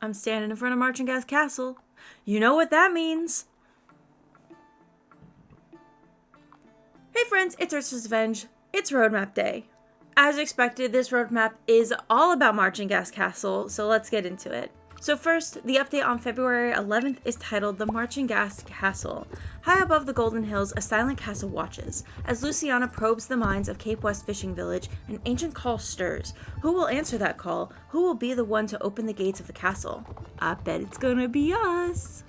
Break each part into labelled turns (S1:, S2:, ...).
S1: I'm standing in front of Marchenghast Castle. You know what that means. Hey friends, it's UrsulasRevenge. It's Roadmap Day. As expected, this roadmap is all about Marchenghast Castle, so let's get into it. So first, the update on February 11th is titled The Marchenghast Castle. High above the Golden Hills, a silent castle watches. As Luciana probes the minds of Cape West Fishing Village, an ancient call stirs. Who will answer that call? Who will be the one to open the gates of the castle? I bet it's gonna be us!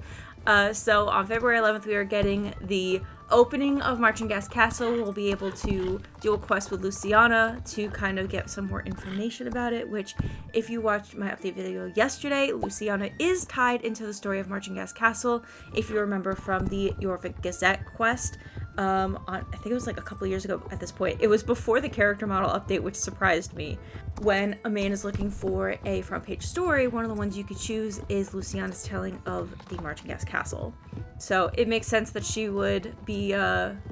S1: So on February 11th, we are getting the opening of Marchenghast Castle. We'll be able to do a quest with Luciana to kind of get some more information about it, which if you watched my update video yesterday, Luciana is tied into the story of Marchenghast Castle. If you remember from the Jorvik Gazette quest, I think it was like a couple years ago at this point. It was before the character model update, which surprised me. When a man is looking for a front page story, one of the ones you could choose is Luciana's telling of the Marchenghast Castle. So it makes sense that she would be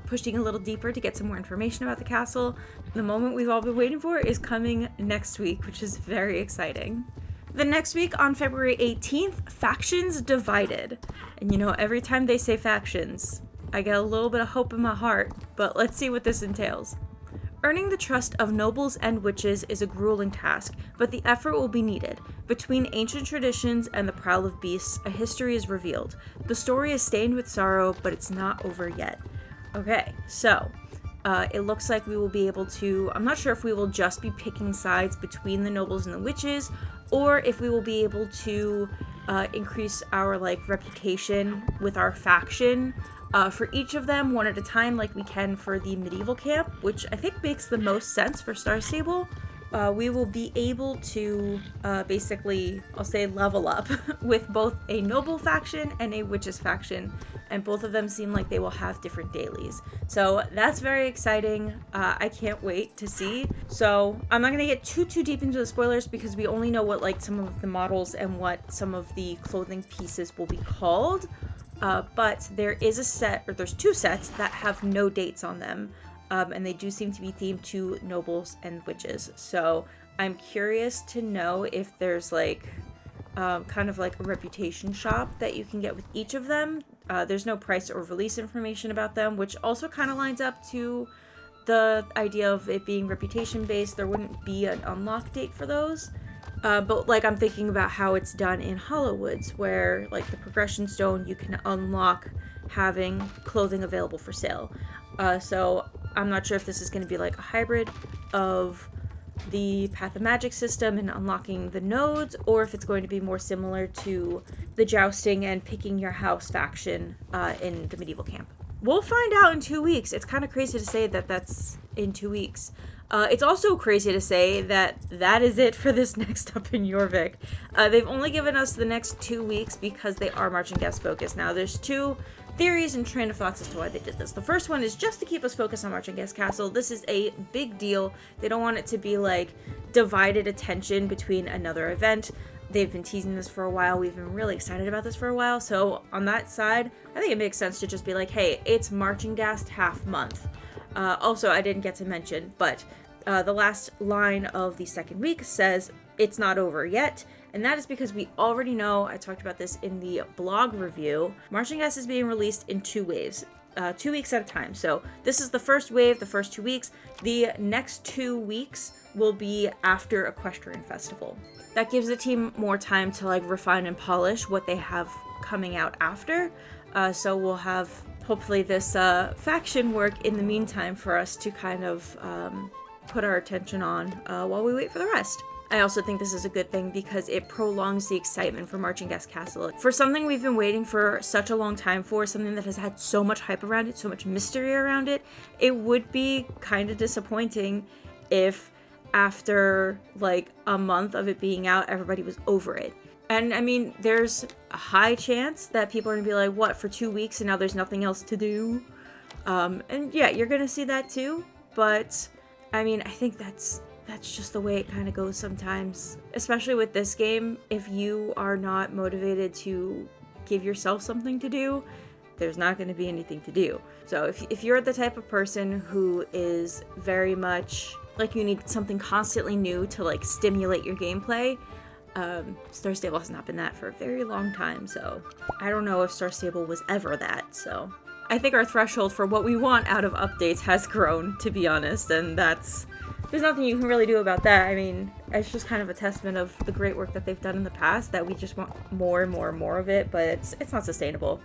S1: pushing a little deeper to get some more information about the castle. The moment we've all been waiting for is coming next week, which is very exciting. The next week, on February 18th, factions divided. And you know, every time they say factions, I get a little bit of hope in my heart, but let's see what this entails. Earning the trust of nobles and witches is a grueling task, but the effort will be needed. Between ancient traditions and the prowl of beasts, a history is revealed. The story is stained with sorrow, but it's not over yet. Okay, so it looks like we will be able to, I'm not sure if we will just be picking sides between the nobles and the witches, or if we will be able to increase our reputation with our faction for each of them one at a time, like we can for the medieval camp, which I think makes the most sense for Star Stable. We will be able to basically, I'll say, level up with both a noble faction and a witches faction, and both of them seem like they will have different dailies. So that's very exciting. I can't wait to see. So I'm not going to get too deep into the spoilers because we only know what some of the models and what some of the clothing pieces will be called. But there is a set, or there's two sets that have no dates on them. And they do seem to be themed to nobles and witches. So I'm curious to know if there's kind of like a reputation shop that you can get with each of them. There's no price or release information about them, which also kind of lines up to the idea of it being reputation based. There wouldn't be an unlock date for those. But I'm thinking about how it's done in Hollowwoods, where the progression stone you can unlock having clothing available for sale. So I'm not sure if this is going to be a hybrid of the Path of Magic system and unlocking the nodes, or if it's going to be more similar to the jousting and picking your house faction in the medieval camp. We'll find out in 2 weeks. It's kind of crazy to say that that's in 2 weeks. It's also crazy to say that that is it for this next up in Jorvik. They've only given us the next 2 weeks because they are Marchenghast focused. Now, there's two theories and train of thoughts as to why they did this. The first one is just to keep us focused on Marchenghast Castle. This is a big deal. They don't want it to be divided attention between another event. They've been teasing this for a while. We've been really excited about this for a while. So on that side, I think it makes sense to just be hey, it's Marchenghast half month. Also, I didn't get to mention, but the last line of the second week says it's not over yet, and that is because we already know, I talked about this in the blog review, Marchenghast is being released in 2 waves, 2 weeks at a time. So this is the first wave, the first 2 weeks. The next 2 weeks will be after Equestrian Festival. That gives the team more time to refine and polish what they have coming out after. So we'll have hopefully this faction work in the meantime for us to kind of put our attention on while we wait for the rest. I also think this is a good thing because it prolongs the excitement for Marchenghast Castle. For something we've been waiting for such a long time for, something that has had so much hype around it, so much mystery around it, it would be kind of disappointing if after a month of it being out, everybody was over it. And I mean, there's a high chance that people are gonna be what, for 2 weeks and now there's nothing else to do? And yeah, you're gonna see that too, but I mean, I think that's just the way it kind of goes sometimes. Especially with this game, if you are not motivated to give yourself something to do, there's not going to be anything to do. So if you're the type of person who is very much you need something constantly new to stimulate your gameplay, Star Stable has not been that for a very long time, so I don't know if Star Stable was ever that, so I think our threshold for what we want out of updates has grown, to be honest, and there's nothing you can really do about that. I mean, it's just kind of a testament of the great work that they've done in the past, that we just want more and more and more of it, but it's not sustainable.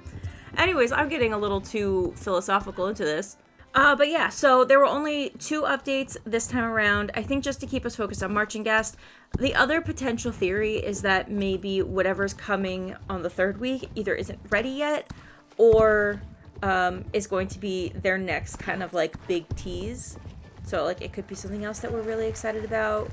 S1: Anyways, I'm getting a little too philosophical into this. But yeah, so there were only 2 updates this time around, I think just to keep us focused on Marchenghast. The other potential theory is that maybe whatever's coming on the 3rd week either isn't ready yet, or is going to be their next kind of like big tease. So like it could be something else that we're really excited about.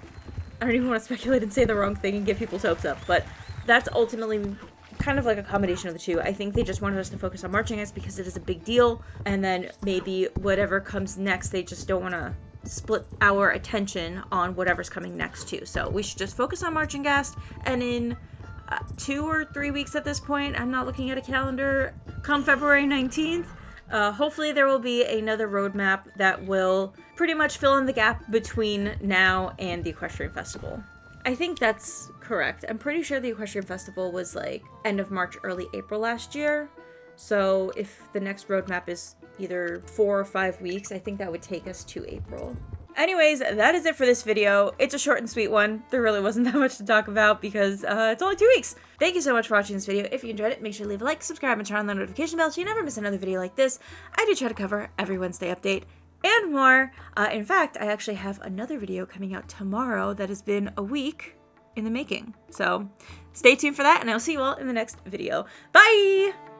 S1: I don't even want to speculate and say the wrong thing and get people's hopes up, but that's ultimately kind of like a combination of the 2. I think they just wanted us to focus on Marchenghast because it is a big deal, and then maybe whatever comes next, they just don't want to split our attention on whatever's coming next too. So we should just focus on Marchenghast, and in 2 or 3 weeks at this point, I'm not looking at a calendar, come February 19th, hopefully there will be another roadmap that will pretty much fill in the gap between now and the Equestrian Festival. I think that's correct. I'm pretty sure the Equestrian Festival was like end of March, early April last year. So if the next roadmap is either 4 or 5 weeks, I think that would take us to April. Anyways, that is it for this video. It's a short and sweet one. There really wasn't that much to talk about because it's only 2 weeks. Thank you so much for watching this video. If you enjoyed it, make sure to leave a like, subscribe, and turn on the notification bell so you never miss another video like this. I do try to cover every Wednesday update and more. In fact, I actually have another video coming out tomorrow that has been a week in the making. So stay tuned for that, and I'll see you all in the next video. Bye!